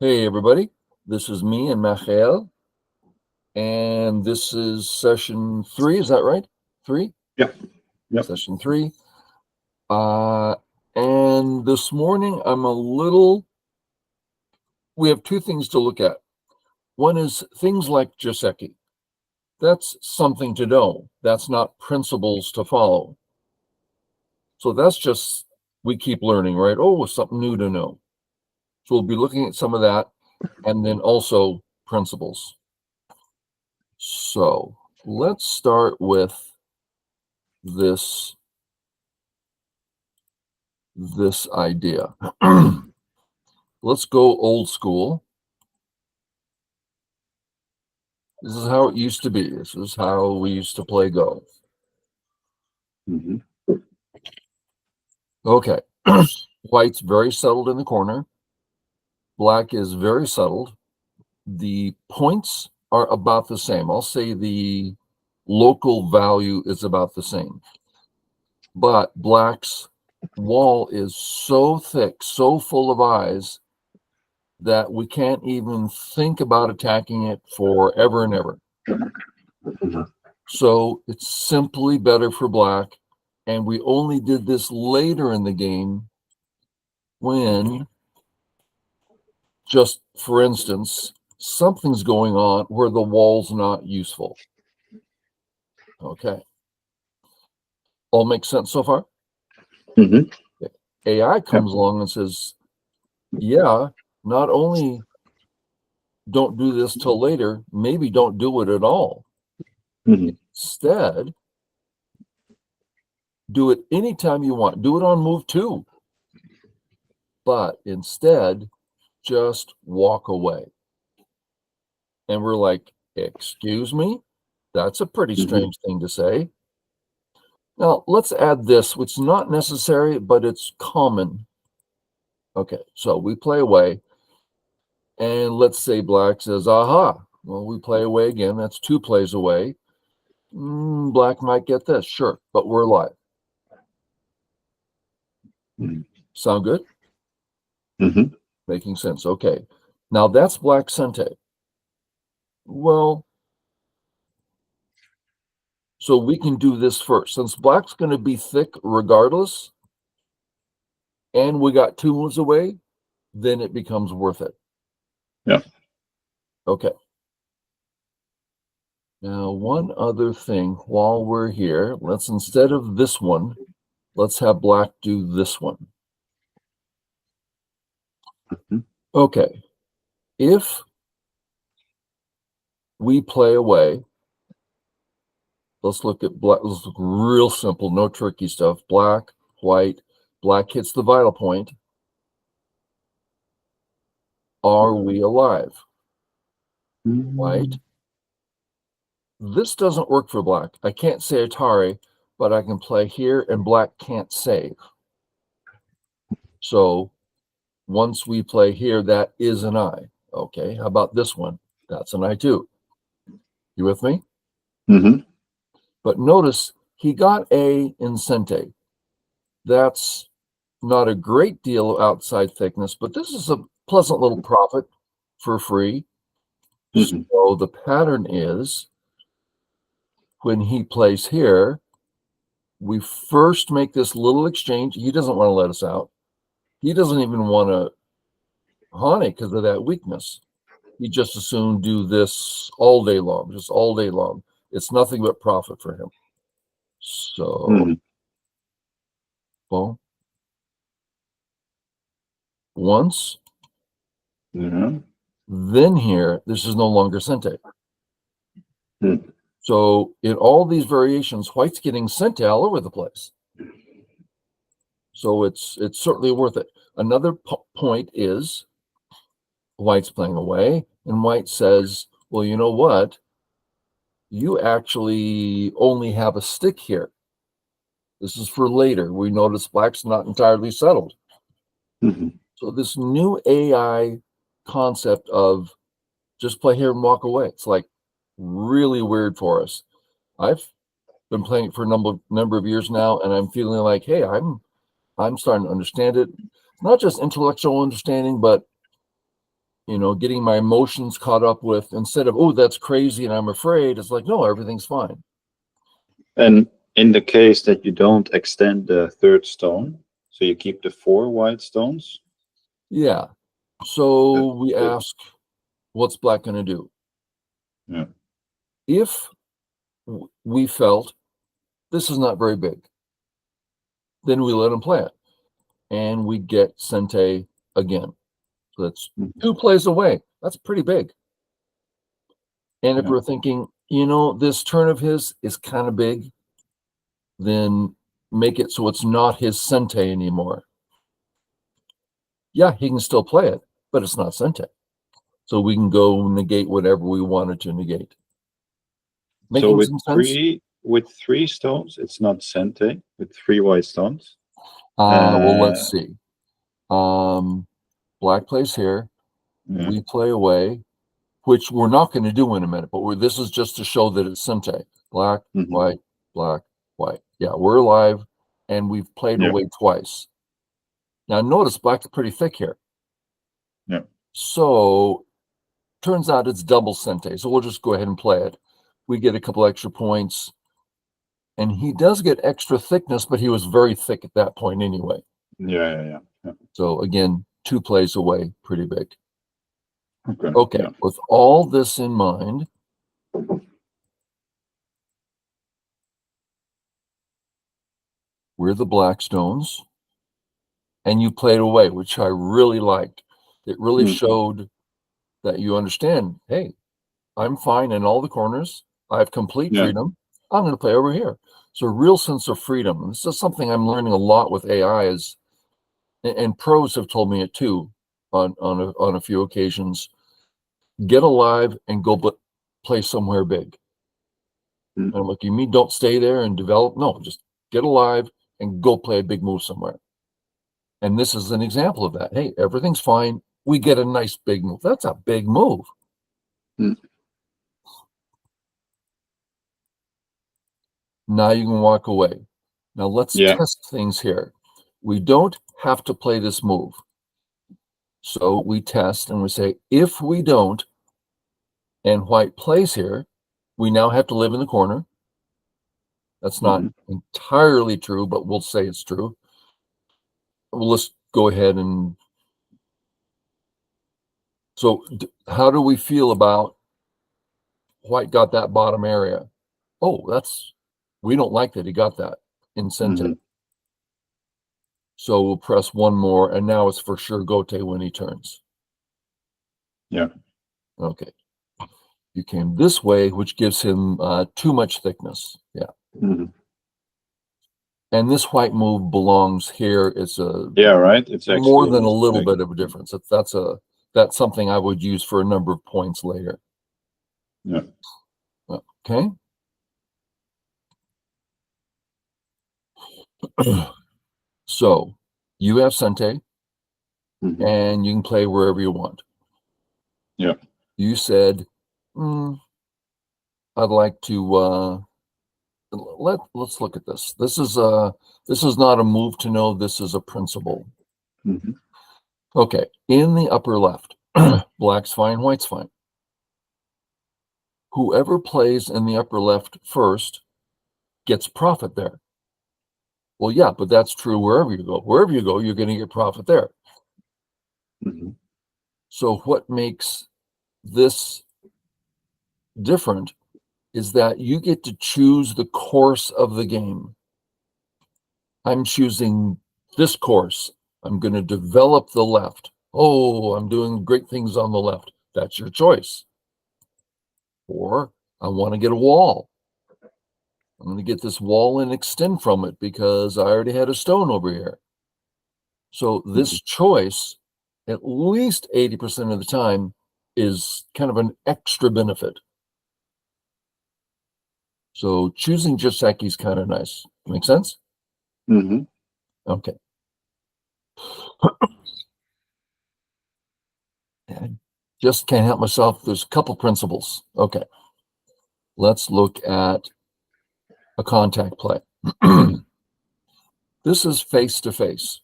Hey everybody, this is me and Machiel, and this is session 3, is that right? 3? Yep. Session 3. And this morning we have two things to look at. One is things like Joseki. That's something to know. That's not principles to follow. So that's just, we keep learning, right? Oh, something new to know. So we'll be looking at some of that, and then also principles. So let's start with this idea. Let's go old school. This is how it used to be. This is how we used to play Go. Mm-hmm. Okay. White's very settled in the corner. Black is very settled. The points are about the same. I'll say the local value is about the same. But Black's wall is so thick, so full of eyes, that we can't even think about attacking it forever and ever. Mm-hmm. So it's simply better for Black. And we only did this later in the game when, just for instance, something's going on where the wall's not useful. Okay. All makes sense so far? Mm-hmm. AI comes along and says, yeah, not only don't do this till later, maybe don't do it at all. Mm-hmm. Instead, do it anytime you want. Do it on move 2. But instead, just walk away. And we're like, excuse me? That's a pretty strange thing to say. Now, let's add this, which is not necessary, but it's common. Okay, so we play away. And let's say Black says, aha. Well, we play away again. That's 2 plays away. Black might get this, sure, but we're alive. Mm-hmm. Sound good? Mm-hmm. Making sense. Okay. Now that's Black Sente. Well, so we can do this first. Since Black's going to be thick regardless, and we got 2 moves away, then it becomes worth it. Yeah. Okay. Now, one other thing while we're here, let's, instead of this one, let's have Black do this one. Mm-hmm. Okay. If we play away, let's look at Black. Let's look real simple, no tricky stuff. Black, white. Black hits the vital point. Are we alive? White. This doesn't work for Black. I can't say Atari, but I can play here, and Black can't save. So once we play here, that is an I. Okay, how about this one? That's an I too. You with me? Mm-hmm. But notice he got A in Sente. That's not a great deal of outside thickness, but this is a pleasant little profit for free. Mm-hmm. So the pattern is, when he plays here, we first make this little exchange. He doesn't want to let us out. He doesn't even want to haunt it because of that weakness. He just as soon do this all day long, just all day long. It's nothing but profit for him. So, well, once, then here, this is no longer Sente. Mm-hmm. So in all these variations, White's getting Sente all over the place. So it's certainly worth it. Another point is, White's playing away, and White says, well, you know what? You actually only have a stick here. This is for later. We notice Black's not entirely settled. Mm-hmm. So this new AI concept of just play here and walk away, it's like really weird for us. I've been playing it for a number of years now, and I'm feeling like, hey, I'm starting to understand it. Not just intellectual understanding, but getting my emotions caught up with, instead of, oh, that's crazy and I'm afraid, it's like, no, everything's fine. And in the case that you don't extend the third stone, so you keep the 4 white stones. Yeah. So we Good. ask, what's black going to do? Yeah. If we felt this is not very big, then we let him play it, and we get Sente again. So that's 2 plays away. That's pretty big. And if Yeah. we're thinking, this turn of his is kind of big, then make it so it's not his Sente anymore. Yeah, he can still play it, but it's not Sente. So we can go negate whatever we wanted to negate. So Making some sense? with 3 stones, it's not Sente with 3 white stones. Well, let's see. Black plays here. Yeah. We play away, which we're not going to do in a minute, but this is just to show that it's Sente. Black, white, black, white. Yeah, we're alive, and we've played away twice. Now, notice black's pretty thick here. Yeah. So, turns out it's double Sente. So we'll just go ahead and play it. We get a couple extra points. And he does get extra thickness, but he was very thick at that point anyway. Yeah. So again, 2 plays away, pretty big. Okay. Yeah. With all this in mind, we're the black stones, and you played away, which I really liked. It really showed that you understand, hey, I'm fine in all the corners. I have complete freedom. I'm going to play over here. So a real sense of freedom. And this is something I'm learning a lot with AI, and pros have told me it too on a few occasions. Get alive and go play somewhere big. And I'm like, you mean don't stay there and develop? No, just get alive and go play a big move somewhere. And this is an example of that. Hey, everything's fine. We get a nice big move. That's a big move. Now you can walk away. Now let's test things here. We don't have to play this move. So we test and we say, if we don't, and white plays here, we now have to live in the corner. That's not entirely true, but we'll say it's true. Well, let's go ahead and... So how do we feel about white got that bottom area? Oh, we don't like that he got that in Sente. So we'll press one more, and now it's for sure Gote when he turns. Yeah. Okay. You came this way, which gives him too much thickness. Yeah. And this white move belongs here. It's It's actually more than a little bit of a difference. That's something I would use for a number of points later. Yeah. Okay. So you have Sente, and you can play wherever you want. Yeah. You said, I'd like to let's look at this. This is not a move to know. This is a principle. Okay, in the upper left, black's fine, white's fine. Whoever plays in the upper left first gets profit there. Well, yeah, but that's true wherever you go. Wherever you go, you're going to get profit there. So what makes this different is that you get to choose the course of the game. I'm choosing this course. I'm going to develop the left. Oh, I'm doing great things on the left. That's your choice. Or I want to get a wall. I'm going to get this wall and extend from it because I already had a stone over here. So this choice, at least 80% of the time, is kind of an extra benefit. So choosing Joseki is kind of nice. Make sense? Okay. I just can't help myself. There's a couple principles. Okay. Let's look at a contact play. This is face to face.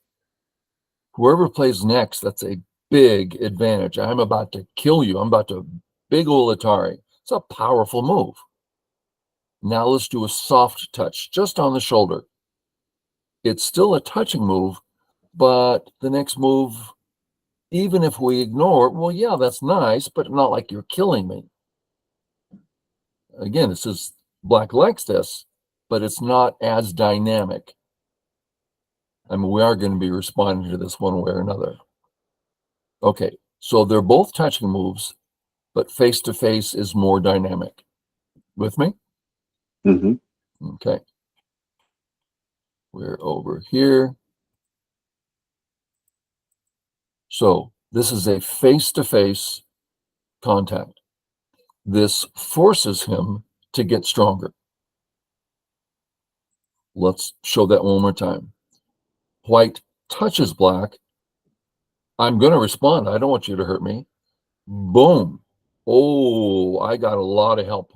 Whoever plays next, that's a big advantage. I'm about to kill you. I'm about to big ol' Atari. It's a powerful move. Now let's do a soft touch just on the shoulder. It's still a touching move, but the next move, even if we ignore, well, yeah, that's nice, but not like you're killing me. Again, this is black likes this, but it's not as dynamic. I mean, we are going to be responding to this one way or another. Okay, so they're both touching moves, but face-to-face is more dynamic. With me? Mm-hmm. Okay. We're over here. So this is a face-to-face contact. This forces him to get stronger. Let's show that one more time. White touches black. I'm going to respond. I don't want you to hurt me. Boom. Oh, I got a lot of help.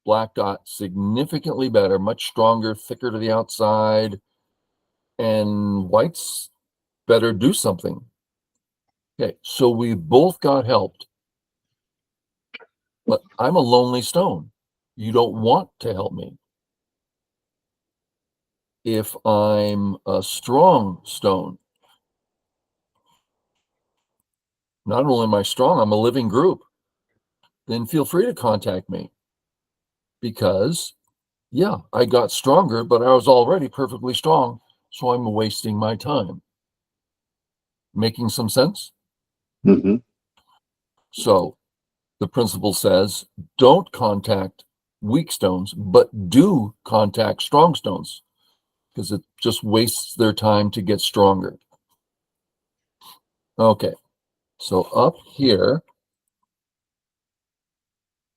Black got significantly better, much stronger, thicker to the outside, and white's better do something. Okay, so we both got helped, but I'm a lonely stone. You don't want to help me. If I'm a strong stone, not only am I strong, I'm a living group, then feel free to contact me because, yeah, I got stronger, but I was already perfectly strong, so I'm wasting my time. Making some sense? Mm-hmm. So the principle says, don't contact weak stones, but do contact strong stones because it just wastes their time to get stronger. Okay, so up here,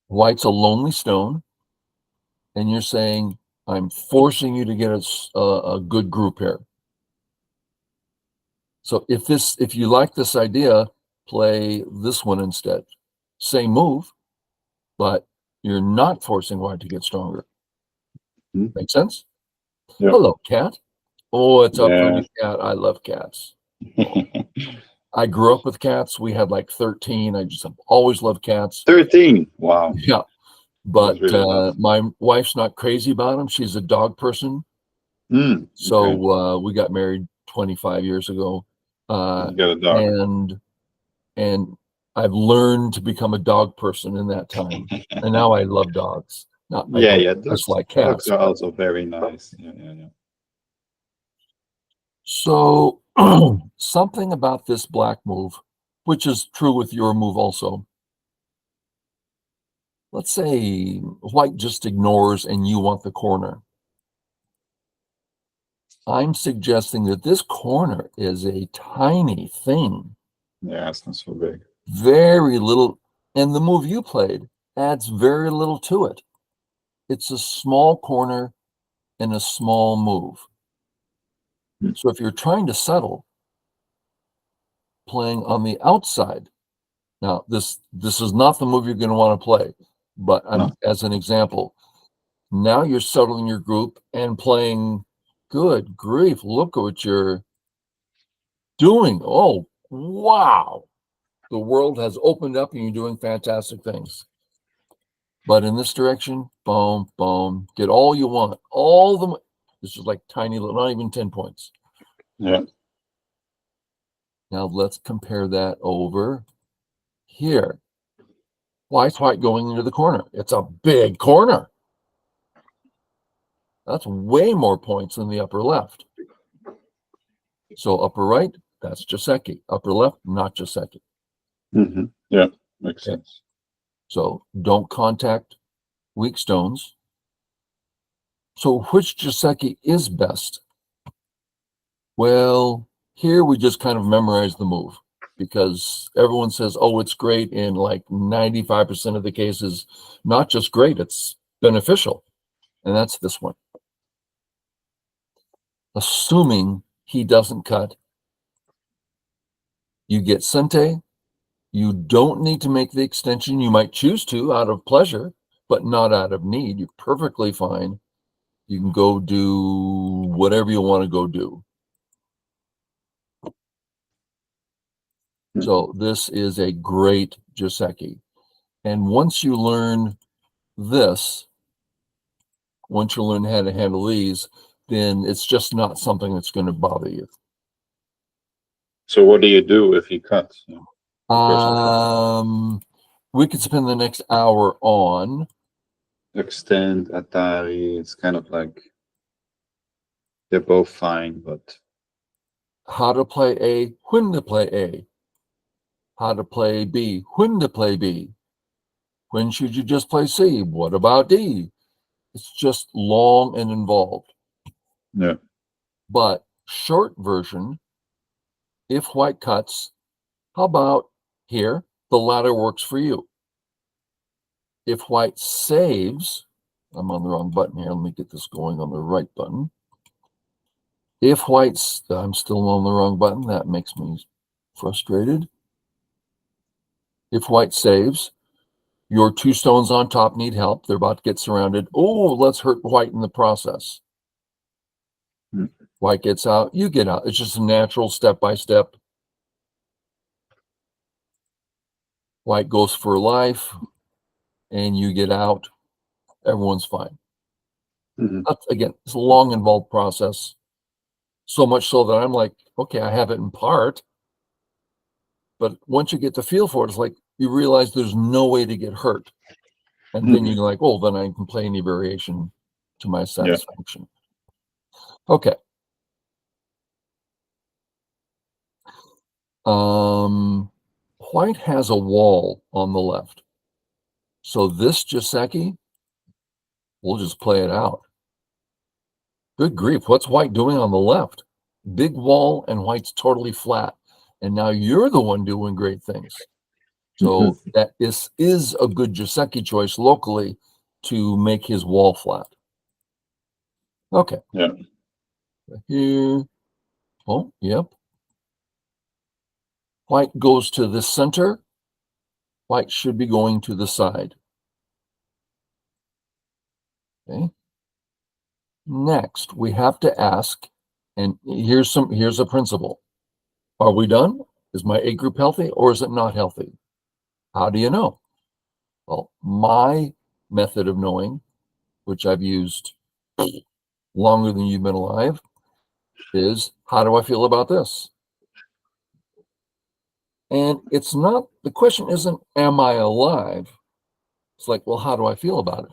white's a lonely stone, and you're saying, I'm forcing you to get a good group here. So if you like this idea, play this one instead. Same move, but you're not forcing white to get stronger. Mm-hmm. Make sense? Yeah. Hello, cat. Oh, it's a Yeah. pretty cat. I love cats. I grew up with cats. We had like 13. I just have always loved cats. 13. Wow. Yeah. That's But really nice. my wife's not crazy about them. She's a dog person. Okay. So we got married 25 years ago. You got a dog. And I've learned to become a dog person in that time. And now I love dogs. Not I Yeah, don't yeah. just Dogs, like dogs cats. are But also very nice. Yeah, yeah, yeah. so something about this black move, which is true with your move also. Let's say white just ignores and you want the corner. I'm suggesting that this corner is a tiny thing, Yeah, it's not so big. very little, and the move you played adds very little to it. It's a small corner and a small move. Hmm. So if you're trying to settle, playing on the outside, now this is not the move you're going to want to play, but No. as an example, now you're settling your group and playing. Good grief, look at what you're doing. Oh, wow. The world has opened up and you're doing fantastic things. But in this direction, boom, boom, get all you want. All the, this is like tiny little, not even 10 points. Yeah. Now let's compare that over here. Why is white going into the corner? It's a big corner. That's way more points than the upper left. So upper right, that's Joseki. Upper left, not Joseki. Mm-hmm. Yeah, makes Okay. sense. So don't contact weak stones. So which Joseki is best? Well, here we just kind of memorize the move because everyone says, oh, it's great in like 95% of the cases. Not just great, it's beneficial. And that's this one. Assuming he doesn't cut, you get Sente. You don't need to make the extension. You might choose to out of pleasure, but not out of need. You're perfectly fine. You can go do whatever you want to go do. So this is a great Joseki. And once you learn this, once you learn how to handle these, then it's just not something that's going to bother you. So what do you do if he cuts? The person cuts. We could spend the next hour on Extend, Atari. It's kind of like they're both fine, but how to play A, when to play A, how to play B, when to play B, when should you just play C, what about D? It's just long and involved. yeah. But short version, if white cuts, how about here? The ladder works for you. If white saves, I'm on the wrong button here. Let me get this going on the right button. If white's, I'm still on the wrong button. That makes me frustrated. If white saves, your two stones on top need help. They're about to get surrounded. Oh, let's hurt white in the process. White gets out, you get out. It's just a natural step-by-step. White goes for life, and you get out. Everyone's fine. Again, it's a long, involved process. So much so that I'm like, okay, I have it in part. But once you get the feel for it, it's like you realize there's no way to get hurt. And then you're like, oh, then I can play any variation to my satisfaction. Okay. White has a wall on the left. So this Joseki, we'll just play it out. Good grief, what's white doing on the left? Big wall and white's totally flat. And now you're the one doing great things. So that is a good Joseki choice locally to make his wall flat. Okay. Yeah. Here. Oh, yep. White goes to the center. White should be going to the side. Okay. Next, we have to ask, and here's a principle. Are we done? Is my A group healthy or is it not healthy? How do you know? Well, my method of knowing, which I've used longer than you've been alive, is how do I feel about this? And it's not, the question isn't, am I alive? It's like, well, how do I feel about it?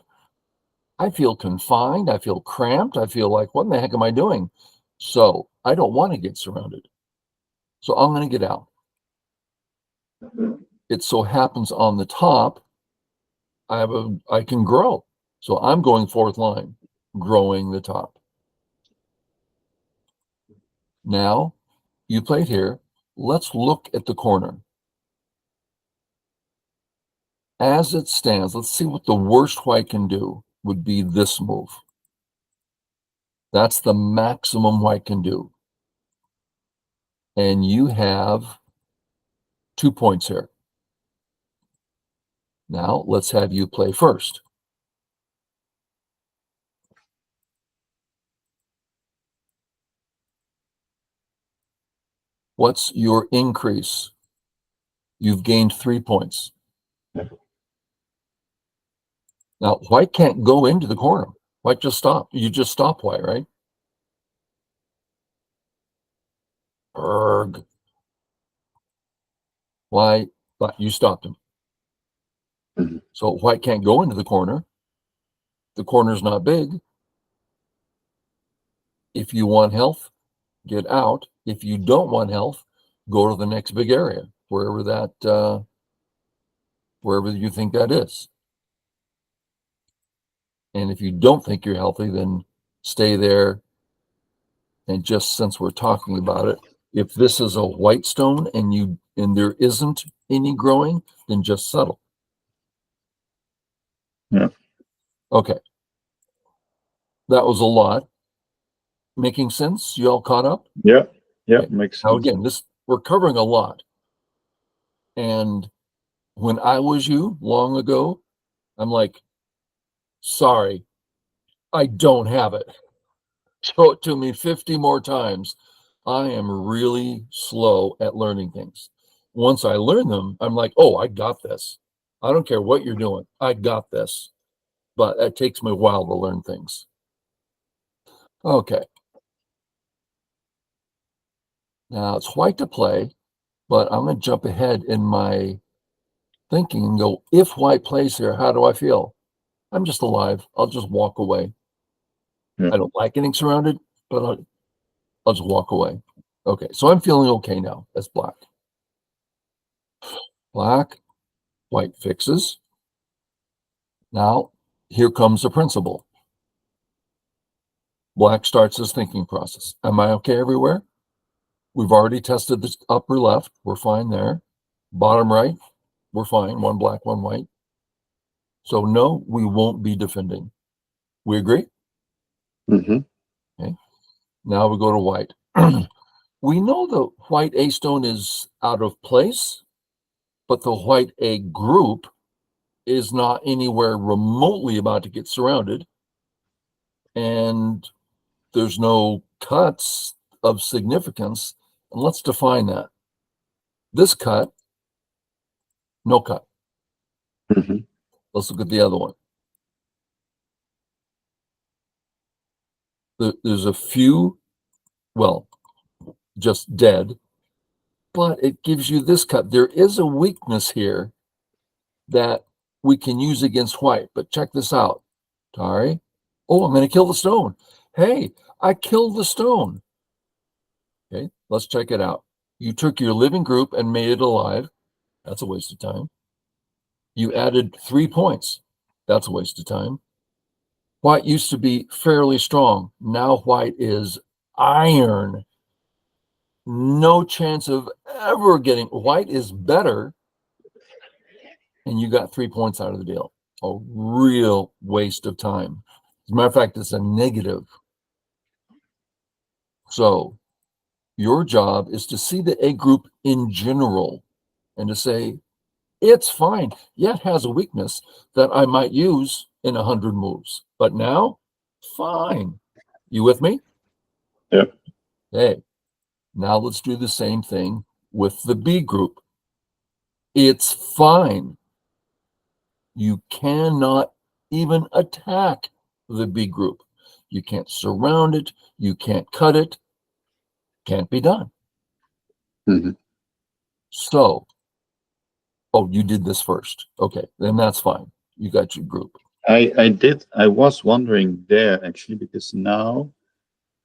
I feel confined. I feel cramped. I feel like, what in the heck am I doing? So I don't want to get surrounded. So I'm going to get out. It so happens on the top, I can grow. So I'm going fourth line, growing the top. Now you played here. Let's look at the corner. As it stands, let's see what the worst white can do would be this move. That's the maximum white can do. And you have 2 points here. Now let's have you play first. What's your increase? You've gained 3 points. Now, white can't go into the corner. White just stop. You just stop white, right? Erg. Why? But you stopped him. So white can't go into the corner. The corner's not big. If you want health, get out. If you don't want health, go to the next big area, wherever you think that is. And if you don't think you're healthy, then stay there. And just since we're talking about it, if this is a white stone and there isn't any growing, then just settle. Yeah. Okay. That was a lot. Making sense? You all caught up? Yeah. Yeah. Okay. Makes sense. Now again, we're covering a lot. And when I was you long ago, I'm like, sorry, I don't have it. Show it to me 50 more times. I am really slow at learning things. once I learn them, I'm like, oh, I got this. I don't care what you're doing. I got this. But it takes me a while to learn things. Okay. Now it's white to play, but I'm going to jump ahead in my thinking and go, if white plays here, how do I feel? I'm just alive. I'll just walk away. Yeah. I don't like getting surrounded, but I'll just walk away. Okay, so I'm feeling okay now as black. Black, white fixes. Now, here comes the principle. Black starts his thinking process. Am I okay everywhere? We've already tested the upper left. We're fine there. Bottom right, we're fine. One black, one white. So no, we won't be defending. We agree? Mm-hmm. Okay. Now we go to white. We know the white A stone is out of place, but the white A group is not anywhere remotely about to get surrounded. And there's no cuts of significance. And let's define that. This cut, no cut. Mm-hmm. Let's look at the other one. There's a few, well, just dead, but it gives you this cut. There is a weakness here that we can use against white, but check this out, Tari. Oh, I'm going to kill the stone. Hey, I killed the stone. Okay, let's check it out. You took your living group and made it alive. That's a waste of time. You added 3 points. That's a waste of time. White used to be fairly strong. Now white is iron. No chance of ever getting, white is better, and you got 3 points out of the deal. A real waste of time. As a matter of fact, it's a negative. So your job is to see the A group in general and to say, it's fine. Yeah, it has a weakness that I might use in 100 moves. But now, fine. You with me? Yep. Hey, now let's do the same thing with the B group. It's fine. You cannot even attack the B group. You can't surround it. You can't cut it. Can't be done. Mm-hmm. So, oh, you did this first. Okay, then that's fine. You got your group. I was wondering there actually, because now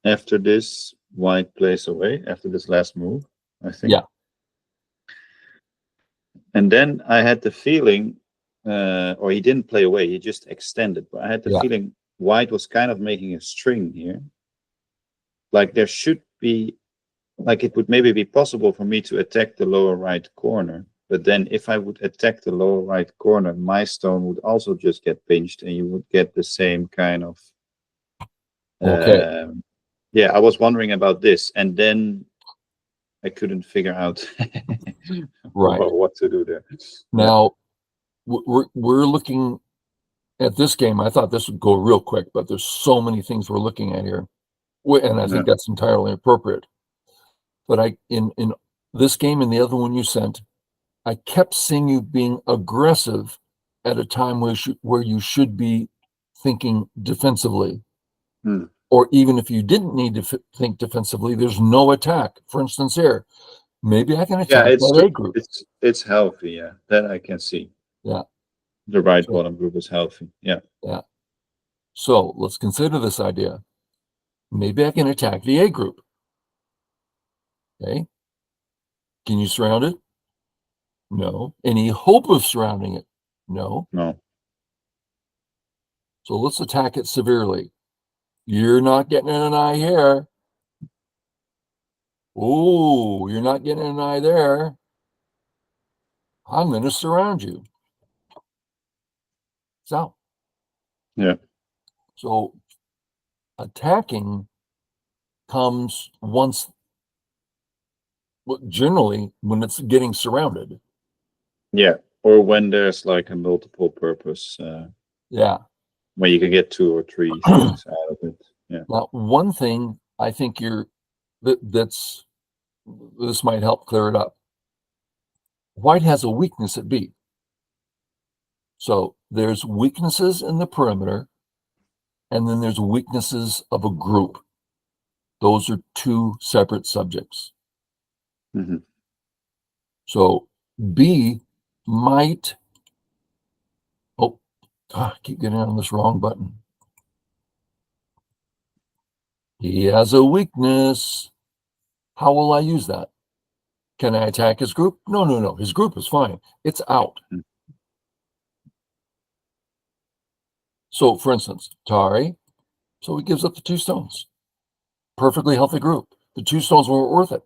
after this white plays away, after this last move, I think. Yeah. And then I had the feeling, or he didn't play away, he just extended. But I had the Yeah. feeling white was kind of making a string here. Like there should be, like it would maybe be possible for me to attack the lower right corner. But then if I would attack the lower right corner, my stone would also just get pinched and you would get the same kind of. Okay. Yeah, I was wondering about this. And then I couldn't figure out Right. what to do there. Now, we're looking at this game. I thought this would go real quick, but there's so many things we're looking at here. And I think that's entirely appropriate. But in this game and the other one you sent, I kept seeing you being aggressive at a time where you should be thinking defensively. Hmm. Or even if you didn't need to think defensively, there's no attack. For instance, here, maybe I can attack that A group. It's healthy, yeah. That I can see. Yeah. The right bottom group is healthy. Yeah. Yeah. So let's consider this idea. Maybe I can attack the A group. Okay. Can you surround it? No. Any hope of surrounding it? No. No. So let's attack it severely. You're not getting an eye here. Oh, you're not getting an eye there. I'm going to surround you. So, yeah. So attacking comes once, generally when it's getting surrounded. Yeah. Or when there's like a multiple purpose. Yeah. Where you can get 2 or 3 things out of it. Yeah. Now, one thing I think this might help clear it up. White has a weakness at B. So there's weaknesses in the perimeter, and then there's weaknesses of a group. Those are two separate subjects. Mhm. So B might, I keep getting on this wrong button. He has a weakness. How will I use that? Can I attack his group? No. His group is fine. It's out. Mhm. So, for instance, Tari, so he gives up the 2 stones. Perfectly healthy group. The 2 stones weren't worth it.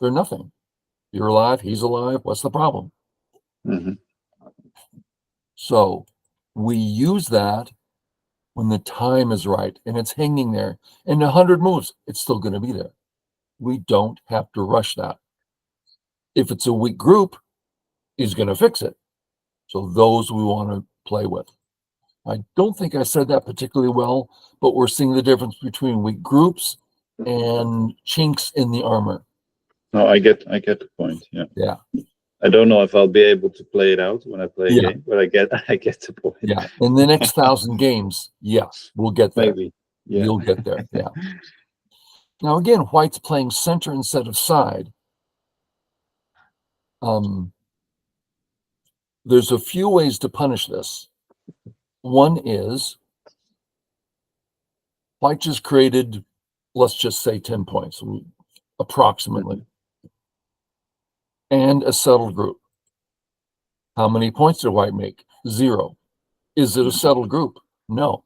They're nothing. You're alive. He's alive. What's the problem? Mhm. So we use that when the time is right and it's hanging there. In 100 moves, it's still going to be there. We don't have to rush that. If it's a weak group, he's going to fix it. So those we want to play with. I don't think I said that particularly well, but we're seeing the difference between weak groups and chinks in the armor. No, I get the point. Yeah. Yeah. I don't know if I'll be able to play it out when I play a Yeah. game, but I get the point. Yeah. In the next 1,000 games, yeah, we'll get there. Maybe. Yeah. You'll get there. Yeah. Now, again, White's playing center instead of side. There's a few ways to punish this. One is White just created, let's just say 10 points, approximately, and a settled group. How many points did White make? 0. Is it a settled group? No.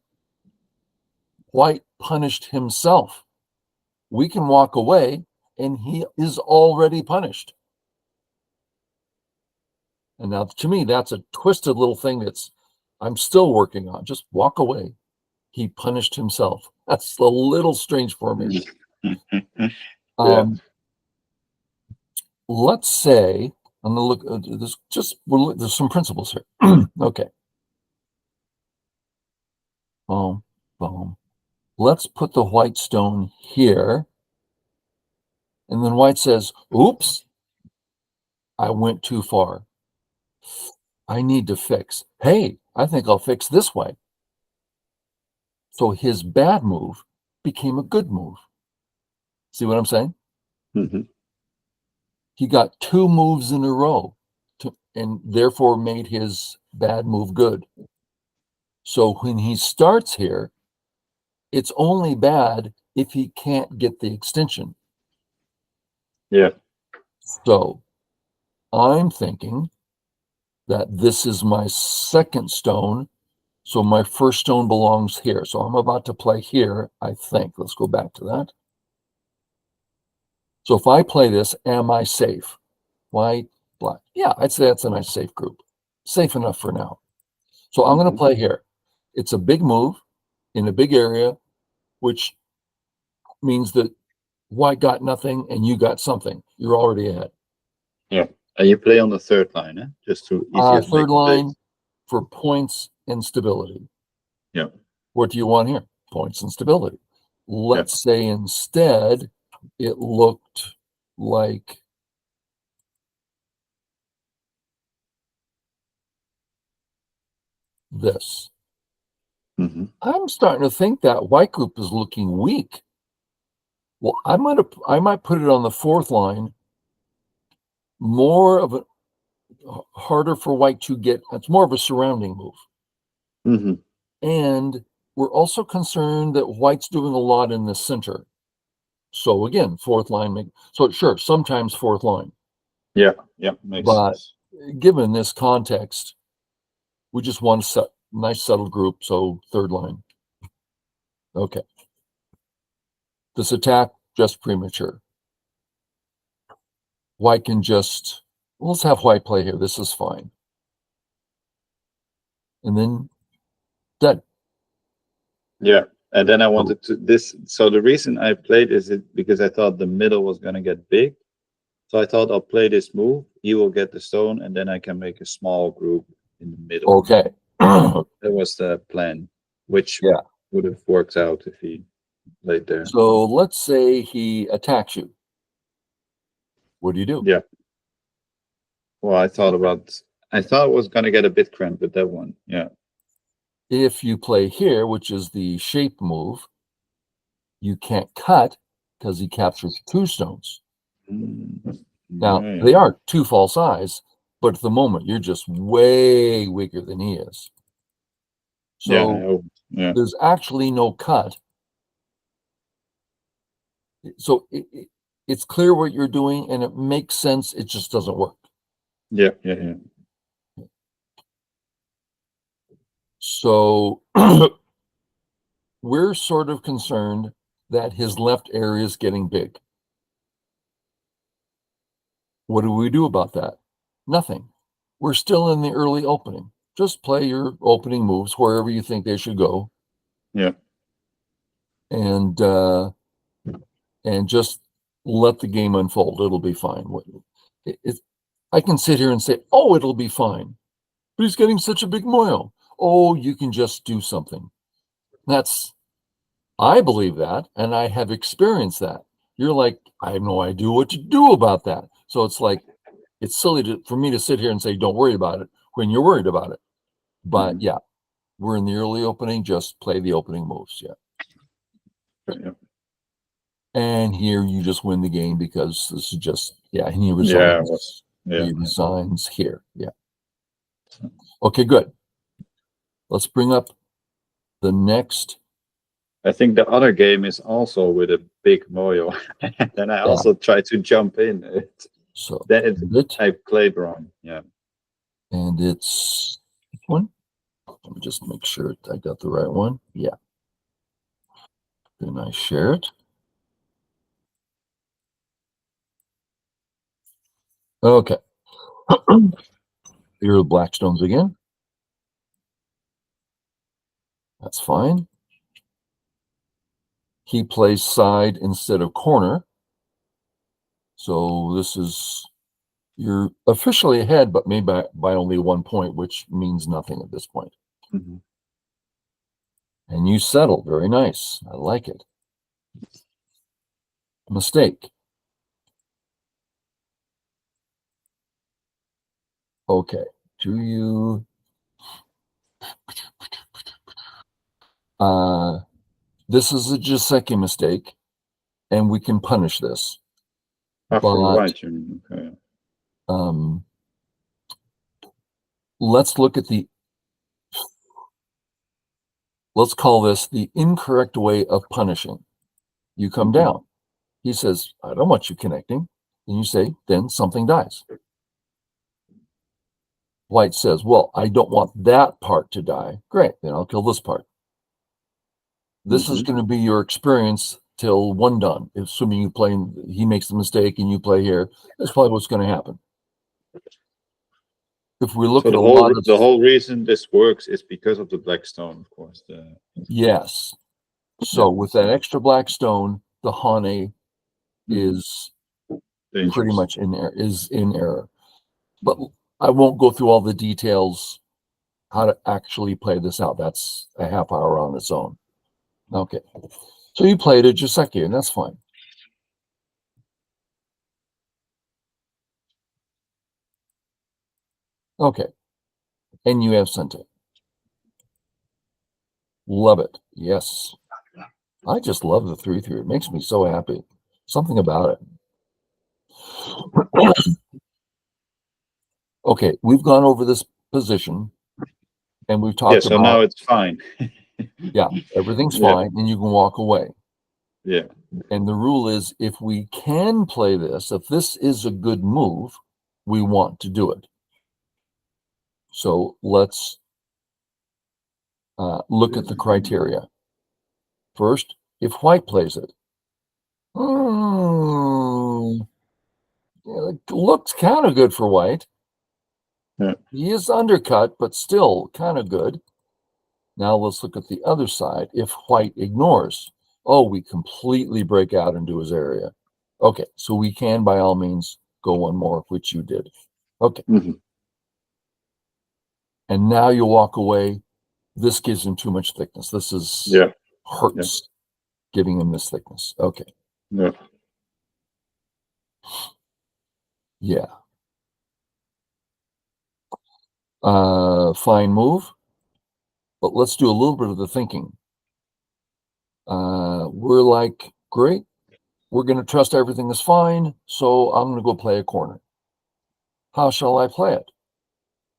White punished himself. We can walk away and he is already punished. And now to me, that's a twisted little thing I'm still working on. Just walk away. He punished himself. That's a little strange for me. Yeah. Let's say, I'm going to look, there's some principles here. Okay. Boom, boom. Let's put the white stone here. And then White says, oops, I went too far. I need to fix. Hey, I think I'll fix this way. So his bad move became a good move. See what I'm saying? Mhm. He got 2 moves in a row and therefore made his bad move good. So when he starts here, it's only bad if he can't get the extension. Yeah. So I'm thinking that this is my second stone. So my first stone belongs here. So I'm about to play here, I think. Let's go back to that. So if I play this, am I safe? White, black. Yeah, I'd say that's a nice safe group. Safe enough for now. So I'm going to play here. It's a big move in a big area, which means that White got nothing and you got something. You're already ahead. Yeah. And you play on the 3rd line, eh? Just to easier to make Third line mistakes. for points and stability. Yeah. What do you want here? Points and stability. Let's say instead it looked like this. Mm-hmm. I'm starting to think that White group is looking weak. Well, I might put it on the 4th line. More of a harder for White to get. It's more of a surrounding move. Mm-hmm. And we're also concerned that White's doing a lot in the center. So again, 4th line. So sure, sometimes 4th line. Yeah. Yeah. Makes But sense. given this context, we just want a nice settled group. So 3rd line. Okay. This attack just premature. White can just, let's have White play here. This is fine. And then dead. Yeah. And then I wanted to this. So the reason I played is it because I thought the middle was going to get big. So I thought I'll play this move. He will get the stone, and then I can make a small group in the middle. Okay. That was the plan, which Yeah. would have worked out if he played there. So let's say he attacks you. What do you do? Yeah. Well, I thought it was gonna get a bit cramped with that one. Yeah. If you play here, which is the shape move, you can't cut because he captures 2 stones. Mm. Now, Yeah, they are 2 false eyes, but at the moment, you're just way weaker than he is. So yeah. there's actually no cut. So it's clear what you're doing, and it makes sense. It just doesn't work. Yeah. So we're sort of concerned that his left area is getting big. What do we do about that? Nothing. We're still in the early opening. Just play your opening moves wherever you think they should go, Yeah. and just let the game unfold. It'll be fine. I can sit here and say, "Oh, it'll be fine," but he's getting such a big moil. Oh, you can just do something. I believe that, and I have experienced that. You're like, I have no idea what to do about that. So it's like, it's silly for me to sit here and say, don't worry about it when you're worried about it. But yeah, we're in the early opening. Just play the opening moves. Yeah. And here you just win the game because this is just, and he Yeah. resigns. Yeah. He resigns here. Yeah. Okay, good. Let's bring up the next. I think the other game is also with a big moyo. Then I also try to jump in. So I played wrong. Yeah. And it's this one. Let me just make sure I got the right one. Yeah. Then I share it. Okay. Here are the black stones again. That's fine. He plays side instead of corner. So you're officially ahead, but maybe by only 1 point, which means nothing at this point. Mm-hmm. And you settle. Very nice. I like it. Mistake. Okay. Do you... this is a Joseki mistake, and we can punish this. For But white, you mean? Okay. Let's look at let's call this the incorrect way of punishing. You come down. He says, I don't want you connecting. And you say, then something dies. White says, well, I don't want that part to die. Great, then I'll kill this part. This is going to be your experience till 1 done. Assuming you play, he makes the mistake and you play here. That's probably what's going to happen. If we look So at the whole reason this works is because of the black stone, of course. Yes. So with that extra black stone, the Hane is dangerous. Pretty much in error. But I won't go through all the details how to actually play this out. That's a half hour on its own. Okay. So you played a Joseki, and that's fine. Okay. And you have Sente. Love it. Yes. I just love the 3/3. It makes me so happy. Something about it. Okay, we've gone over this position, and we've talked so about... now it's fine. Yeah, everything's fine, and you can walk away. Yeah. And the rule is, if we can play this, if this is a good move, we want to do it. So let's look at the criteria. First, if white plays it, it looks kind of good for white. Yeah. He is undercut, but still kind of good. Now let's look at the other side. If white ignores, we completely break out into his area. Okay, so we can, by all means, go 1 more, which you did. Okay. And now you walk away. This gives him too much thickness. This hurts giving him this thickness. Okay. Yeah. Fine move, but let's do a little bit of the thinking. We're like, great, we're going to trust everything is fine, so I'm going to go play a corner. How shall I play it?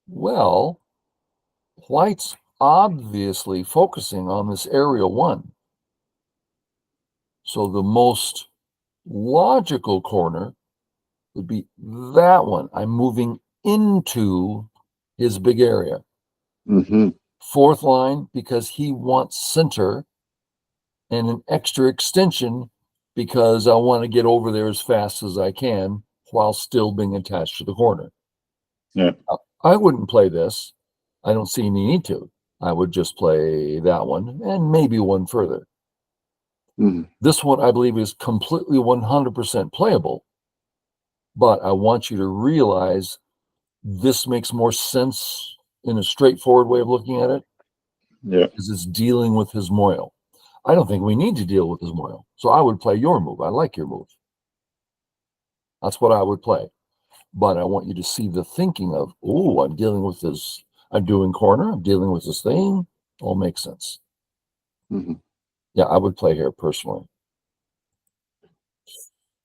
Well, white's obviously focusing on this area 1. So the most logical corner would be that one. I'm moving into his big area. Mm-hmm. 4th line, because he wants center, and an extra extension because I want to get over there as fast as I can while still being attached to the corner. Yeah. I wouldn't play this. I don't see any need to. I would just play that one and maybe one further. Mm-hmm. This one, I believe, is completely 100% playable, but I want you to realize this makes more sense in a straightforward way of looking at it. Yeah. Because it's dealing with his moil. I don't think we need to deal with his moil. So I would play your move. I like your move. That's what I would play. But I want you to see the thinking of, oh, I'm dealing with this. I'm doing corner. I'm dealing with this thing. All makes sense. Mm-hmm. Yeah, I would play here personally.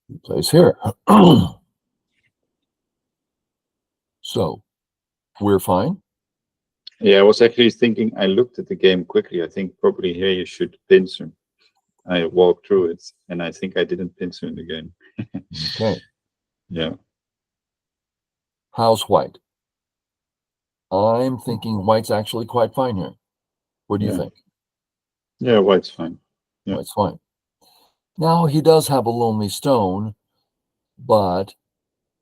He plays here. So we're fine. Yeah, I was actually thinking, I looked at the game quickly. I think probably here you should pincer. I walked through it, and I think I didn't pincer in the game. Okay. Yeah. How's white? I'm thinking white's actually quite fine here. What do you Yeah. think? Yeah, white's fine. Yeah. White's fine. Now, he does have a lonely stone, but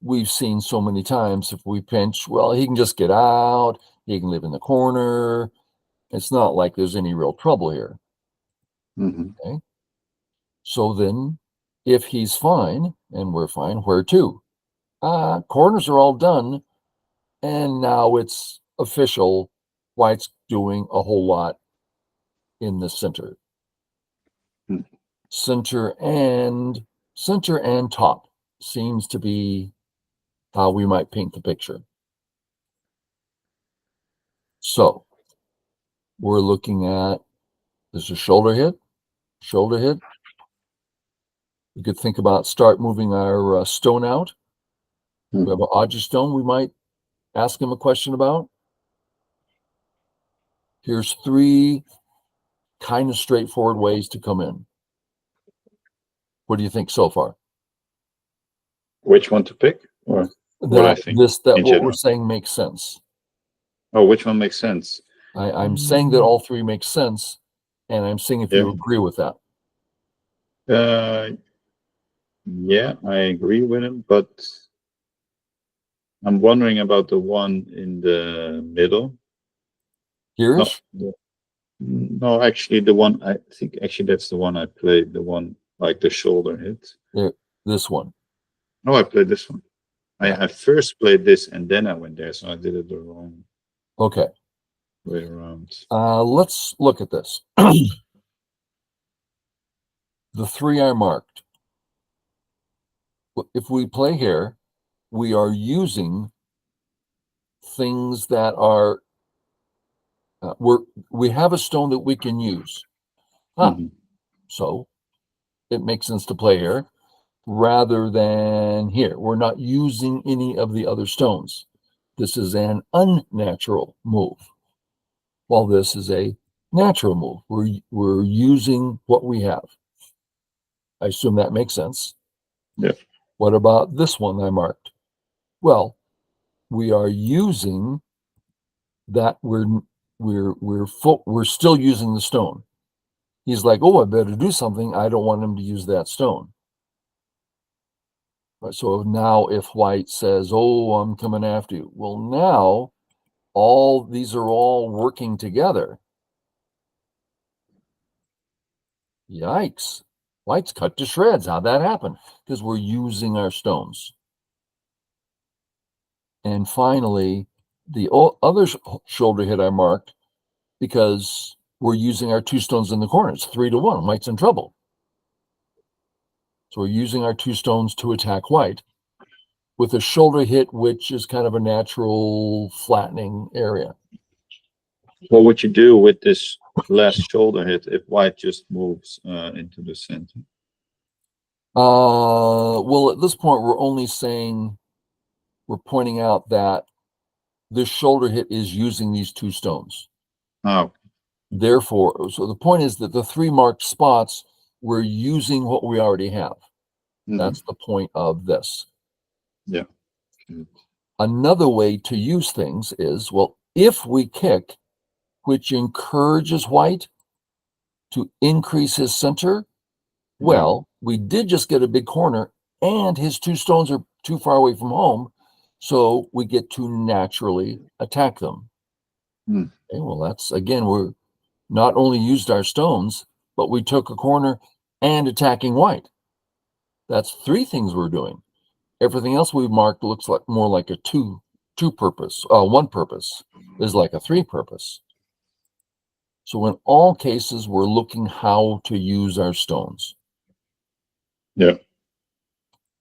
we've seen so many times if we pinch, well, he can just get out. He can live in the corner. It's not like there's any real trouble here. Mm-hmm. Okay. So then, if he's fine and we're fine, where to? Corners are all done. And now it's official. White's doing a whole lot in the center. Mm. Center and top seems to be how we might paint the picture. So we're looking at, there's a shoulder hit. We could think about start moving our stone out. We have an Audrey stone we might ask him a question about. Here's 3 kind of straightforward ways to come in. What do you think so far? Which one to pick, or what I think in What general? we're saying makes sense. Oh, which one makes sense? I'm saying that all 3 make sense, and I'm seeing if you agree with that. Yeah, I agree with him, but I'm wondering about the one in the middle. Here's? No, actually, the one I think actually that's the one I played. The one like the shoulder hit. This one. No, I played this one. I first played this and then I went there, so I did it the wrong Okay. way around. Let's look at this. The 3 I marked. If we play here, we are using things that are we have a stone that we can use. So it makes sense to play here rather than here. We're not using any of the other stones. This is an unnatural move, while this is a natural move. We're using what we have. I assume that makes sense. Yeah. What about this one I marked? Well, we are using that. We're still using the stone. He's like, oh, I better do something. I don't want him to use that stone. So now if white says, oh, I'm coming after you, well, now all these are all working together. Yikes. White's cut to shreds. How'd that happen? Because we're using our stones. And finally, the other shoulder hit I marked because we're using our 2 stones in the corner. It's 3-1. White's in trouble. So we're using our 2 stones to attack white, with a shoulder hit, which is kind of a natural flattening area. What would you do with this last shoulder hit if white just moves into the center? Well, at this point, we're only saying, we're pointing out that this shoulder hit is using these two stones. Oh, Therefore, so the point is that the three marked spots, we're using what we already have. That's the point of this. Yeah. Another way to use things is, well, if we kick, which encourages white to increase his center, well, we did just get a big corner and his two stones are too far away from home, so we get to naturally attack them. Okay, well, that's, again, we're not only used our stones, but we took a corner and attacking white. That's three things we're doing. Everything else we've marked looks like more like a one purpose is like a three purpose. So in all cases, we're looking how to use our stones. Yeah.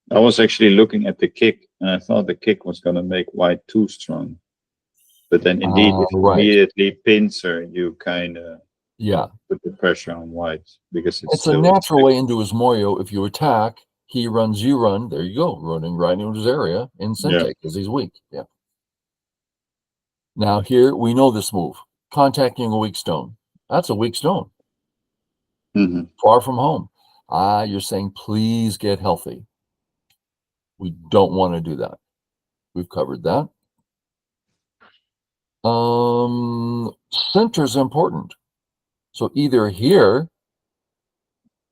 I was actually looking at the kick, and I thought the kick was going to make white too strong. But then indeed, if you immediately pincer, you kind of put the pressure on white, because it's a natural way into his moyo. If you attack, he runs, you run. There you go, running right into his area in Sente because he's weak. Yeah. Now here we know this move, contacting a weak stone. That's a weak stone. Far from home. You're saying, please get healthy. We don't want to do that. We've covered that. Center is important. So either here,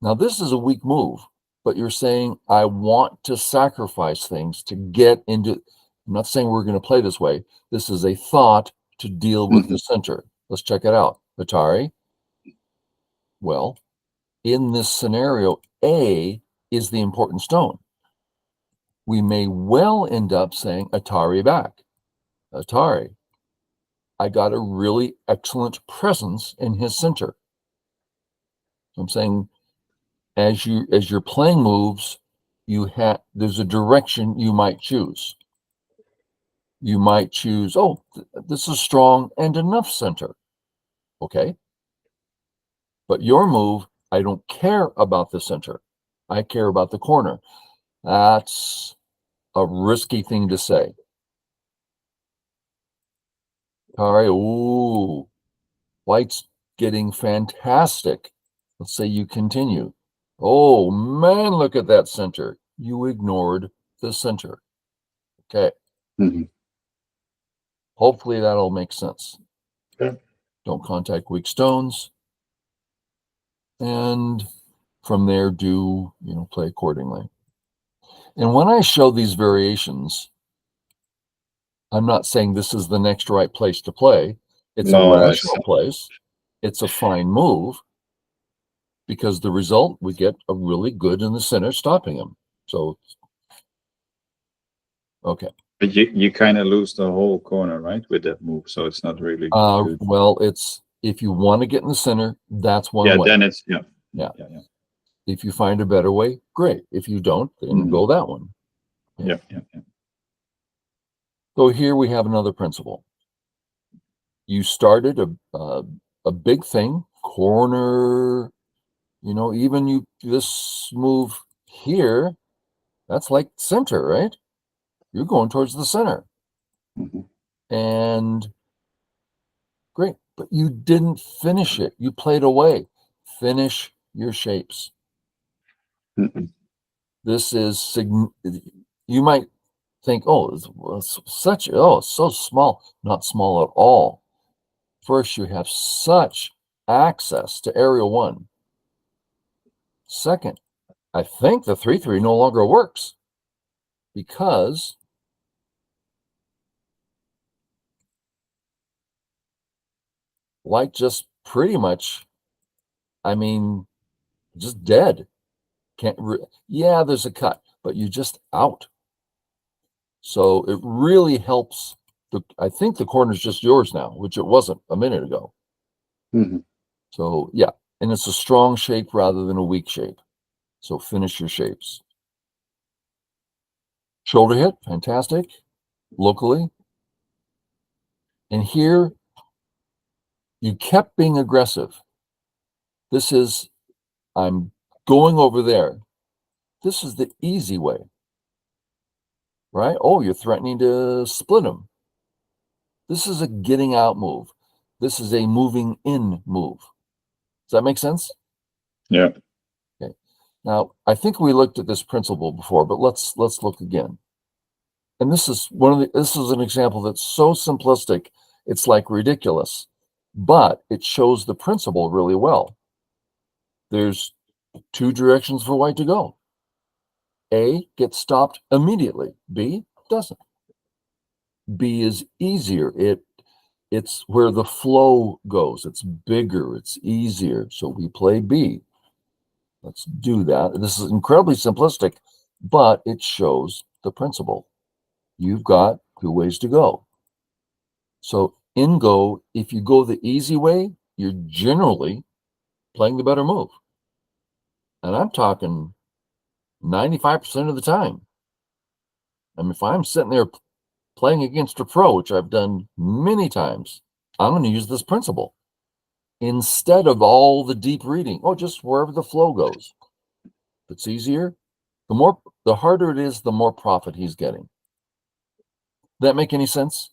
now this is a weak move, but you're saying, I want to sacrifice things to get into, I'm not saying we're going to play this way. This is a thought to deal with the center. Let's check it out. Atari. Well, in this scenario, A is the important stone. We may well end up saying Atari back. Atari, I got a really excellent presence in his center. So I'm saying, as you're playing moves, there's a direction you might choose. You might choose, oh, this is strong and enough center. Okay. But your move, I don't care about the center. I care about the corner. That's a risky thing to say. All right. Ooh, white's getting fantastic. Let's say you continue. Oh, man, look at that center. You ignored the center. Okay. Hopefully that'll make sense. Don't contact weak stones. And from there, play accordingly. And when I show these variations, I'm not saying this is the next right place to play. It's a rational place. It's a fine move, because the result, we get a really good in the center stopping him. So, okay. But you kind of lose the whole corner, right, with that move. So it's not really good. Well, it's, if you want to get in the center, that's one way. Then it's, yeah. If you find a better way, great. If you don't, then go that one. Yeah. So here we have another principle. You started a big thing, corner, even this move here, that's like center, right? You're going towards the center. And great, but you didn't finish it. You played away. Finish your shapes. This is, you might think, oh, it's so small. Not small at all. First, you have such access to area 1. Second, I think the 3-3 no longer works, because white just pretty much, just dead. There's a cut, but you just out. So it really helps. I think the corner's just yours now, which it wasn't a minute ago. So yeah, and it's a strong shape rather than a weak shape. So finish your shapes. Shoulder hit, fantastic. Locally. And here, you kept being aggressive. This is, I'm going over there. This is the easy way, right? Oh, you're threatening to split him. This is a getting out move. This is a moving in move. Does that make sense? Yeah. Okay. Now, I think we looked at this principle before, but let's look again. And this is this is an example that's so simplistic, it's like ridiculous, but it shows the principle really well. There's two directions for white to go. A gets stopped immediately. B doesn't. B is easier. It's where the flow goes. It's bigger. It's easier. So we play B. Let's do that. This is incredibly simplistic, but it shows the principle. You've got two ways to go. So in Go, if you go the easy way, you're generally playing the better move. And I'm talking 95% of the time. I mean, if I'm sitting there playing against a pro, which I've done many times, I'm going to use this principle instead of all the deep reading. Oh, just wherever the flow goes. If it's easier, the harder it is, the more profit he's getting. That make any sense?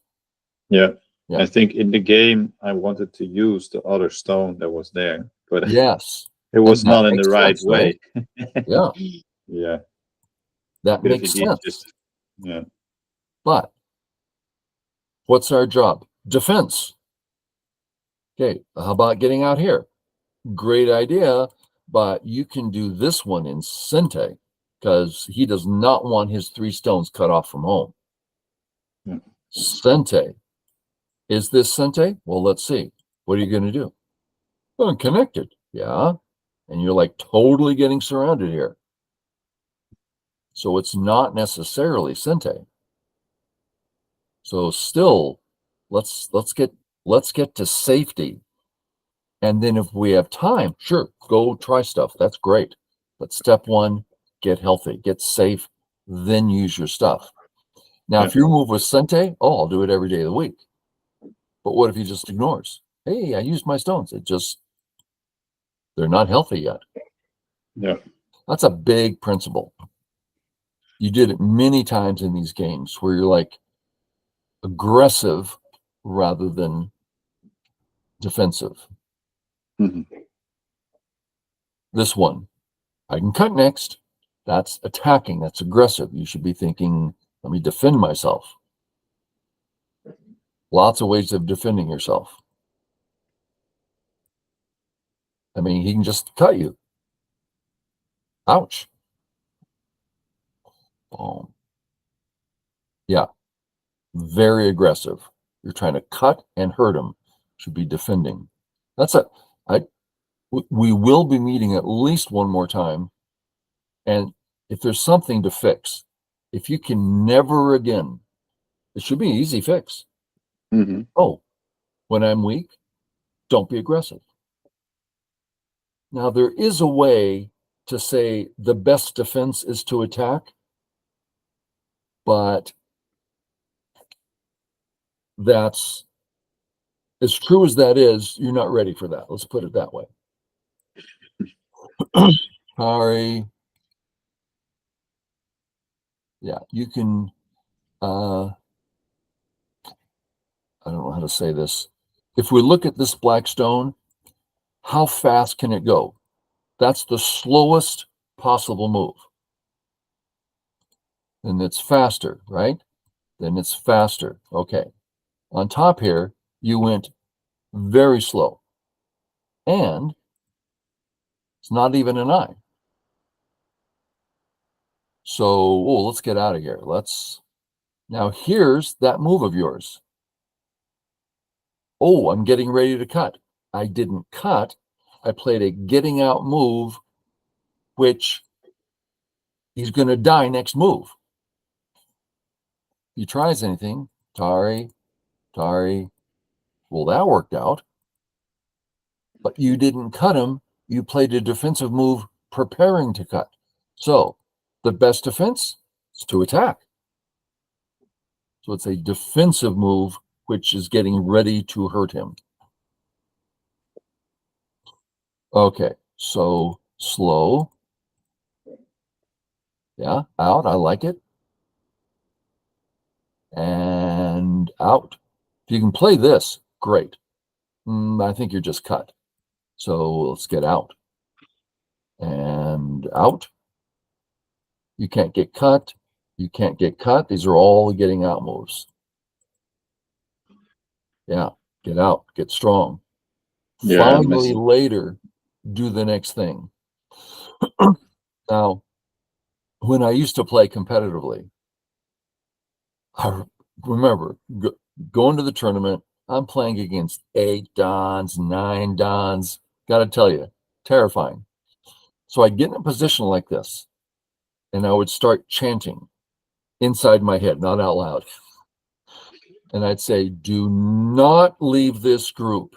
Yeah. Yeah. I think in the game I wanted to use the other stone that was there, but Yes. it was And that not in the makes right sense, right? way. Yeah. Yeah. That Could have makes indeed sense. just, yeah. But what's our job? Defense. Okay, how about getting out here? Great idea, but you can do this one in Sente because he does not want his 3 stones cut off from home. Yeah. Sente. Is this Sente? Well, let's see. What are you going to do? Well, connected. Yeah. And you're like totally getting surrounded here. So it's not necessarily Sente. So still, let's get to safety. And then if we have time, sure, go try stuff. That's great. But step 1, get healthy, get safe, then use your stuff. Now, Yeah. if you move with Sente, oh, I'll do it every day of the week. But what if he just ignores? Hey, I used my stones. They're not healthy yet. Yeah. That's a big principle. You did it many times in these games where you're like aggressive rather than defensive. Mhm. This one, I can cut next. That's attacking. That's aggressive. You should be thinking, let me defend myself. Lots of ways of defending yourself. I mean, he can just cut you. Ouch. Boom. Yeah. Very aggressive. You're trying to cut and hurt him. Should be defending. We will be meeting at least one more time. And if there's something to fix, if you can never again, it should be an easy fix. Mhm. Oh, when I'm weak, don't be aggressive. Now, there is a way to say the best defense is to attack, but that's as true as that is, you're not ready for that. Let's put it that way. Sorry. Yeah, you can, I don't know how to say this. If we look at this black stone, how fast can it go? That's the slowest possible move. Then it's faster, right? Then it's faster. Okay. On top here, you went very slow. And it's not even an eye. So, oh, let's get out of here. Now here's that move of yours. Oh, I'm getting ready to cut. I didn't cut. I played a getting out move, which he's going to die next move. He tries anything, Tari. Well, that worked out. But you didn't cut him. You played a defensive move preparing to cut. So the best defense is to attack. So it's a defensive move, which is getting ready to hurt him. Okay, so slow. Yeah, out. I like it. And out. If you can play this, great. I think you're just cut. So let's get out. And out. You can't get cut. You can't get cut. These are all getting out moves. Yeah, get out, get strong. Yeah, Finally, later, do the next thing. Now, when I used to play competitively, I remember going to the tournament. I'm playing against 8 Dons, 9 Dons. Got to tell you, terrifying. So I'd get in a position like this, and I would start chanting inside my head, not out loud. And I'd say, do not leave this group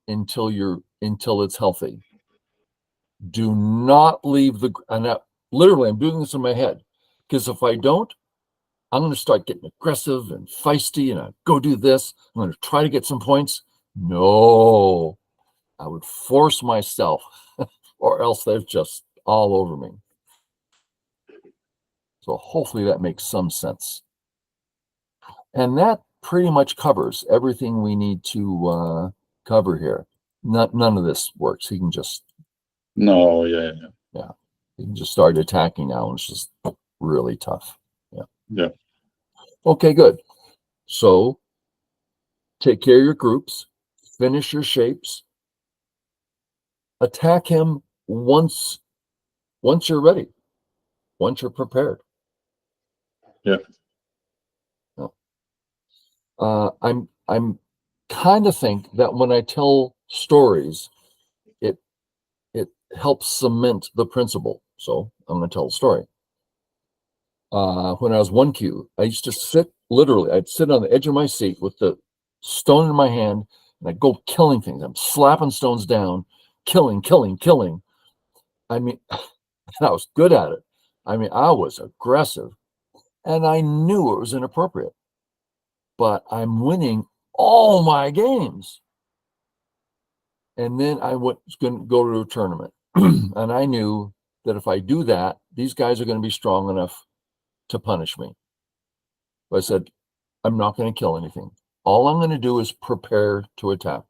until it's healthy. Do not leave literally, I'm doing this in my head, because if I don't, I'm going to start getting aggressive and feisty, and I go do this. I'm going to try to get some points. No, I would force myself, or else they're just all over me. So hopefully that makes some sense. And that pretty much covers everything we need to cover here. None of this works. He can just yeah. He can just start attacking now, and it's just really tough. Yeah. Okay, good. So take care of your groups, finish your shapes, attack him once you're ready, once you're prepared. Yeah. I'm kind of think that when I tell stories, it helps cement the principle. So I'm going to tell a story. When I was 1Q, I used to I'd sit on the edge of my seat with the stone in my hand, and I'd go killing things. I'm slapping stones down, killing. I mean, I was good at it. I mean, I was aggressive, and I knew it was inappropriate, but I'm winning all my games. And then I was going to go to a tournament, and I knew that if I do that, these guys are going to be strong enough to punish me. But I said, I'm not going to kill anything. All I'm going to do is prepare to attack.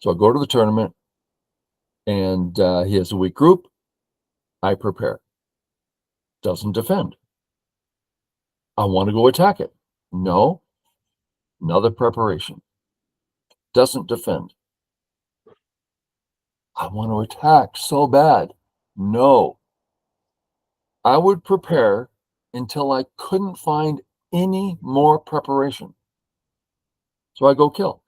So I go to the tournament, and he has a weak group. I prepare. Doesn't defend. I want to go attack it. No. Another preparation. Doesn't defend. I want to attack so bad. No. I would prepare until I couldn't find any more preparation. So I go kill.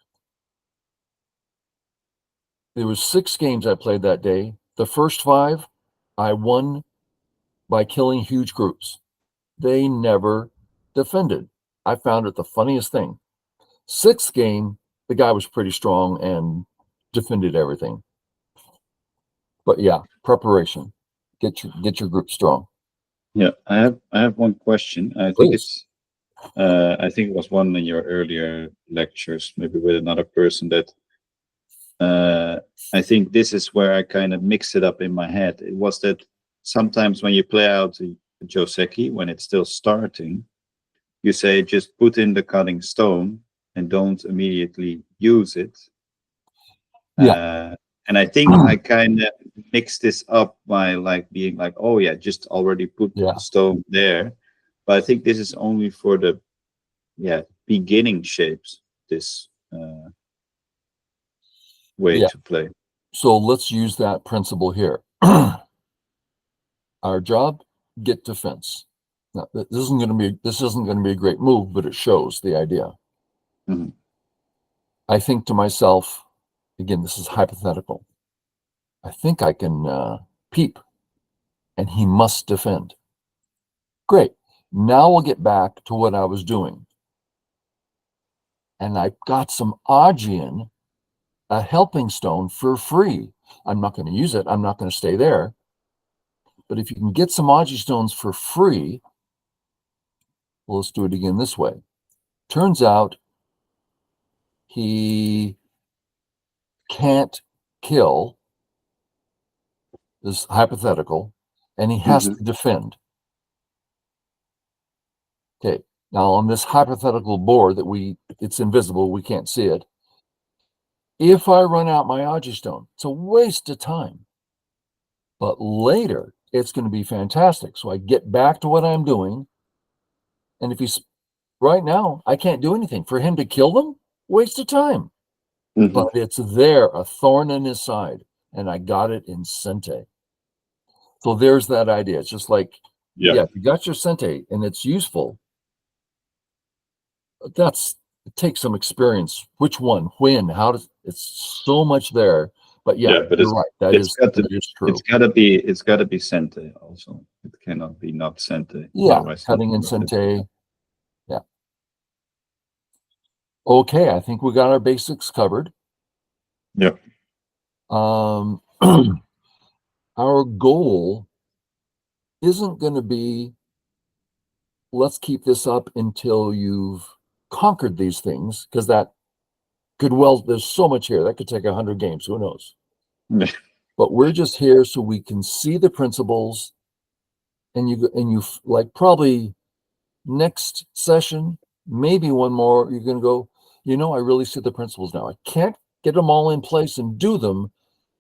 There was 6 games I played that day. The first 5, I won by killing huge groups. They never defended. I found it the funniest thing. 6th game, the guy was pretty strong and defended everything. But yeah, preparation. Get your group strong. Yeah, I have one question. Please. I think it was one in your earlier lectures, maybe with another person, that I think this is where I kind of mix it up in my head. It was that sometimes when you play out a Joseki, when it's still starting, you say just put in the cutting stone and don't immediately use it. Yeah. And I think I kind of mix this up by like being like, oh yeah, just already put the stone there. But I think this is only for the beginning shapes, this way to play. So let's use that principle here. Our job, get defense. Now, this isn't going to be a great move, but it shows the idea. Mm-hmm. I think to myself, again, this is hypothetical. I think I can peep, and he must defend. Great. Now we'll get back to what I was doing. And I got some Augean, a helping stone, for free. I'm not going to use it. I'm not going to stay there. But if you can get some Augie stones for free, Well, let's do it again this way. Turns out he can't kill, this hypothetical, and he has to defend. Okay, now on this hypothetical board that it's invisible, we can't see it. If I run out my Aji stone, it's a waste of time. But later, it's going to be fantastic. So I get back to what I'm doing. And if he's right now, I can't do anything. For him to kill them, waste of time. But it's there, a thorn in his side. And I got it in Sente. So there's that idea. It's just like, yeah, if you got your Sente and it's useful, it takes some experience. Which one, when, how does, it's so much there. But yeah, but you're right. That is true. It's got to be Sente also. It cannot be not Sente. Yeah, cutting in Sente. Yeah. Okay, I think we got our basics covered. Yep. Our goal isn't going to be, let's keep this up until you've conquered these things, because that could there's so much here. That could take 100 games. Who knows? But we're just here so we can see the principles, and you like probably next session, maybe one more, you're going to go, I really see the principles now. I can't get them all in place and do them,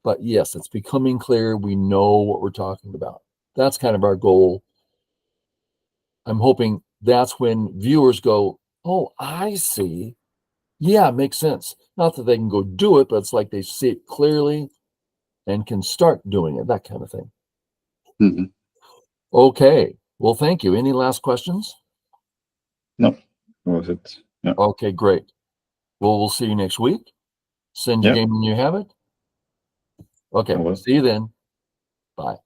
but yes, it's becoming clear. We know what we're talking about. That's kind of our goal. I'm hoping that's when viewers go, oh, I see. Yeah, it makes sense. Not that they can go do it, but it's like they see it clearly and can start doing it, that kind of thing. Okay. Well, thank you. Any last questions? No, that was it. Yeah. Okay, great. Well, we'll see you next week. Send your game when you have it. Okay. See you then. Bye.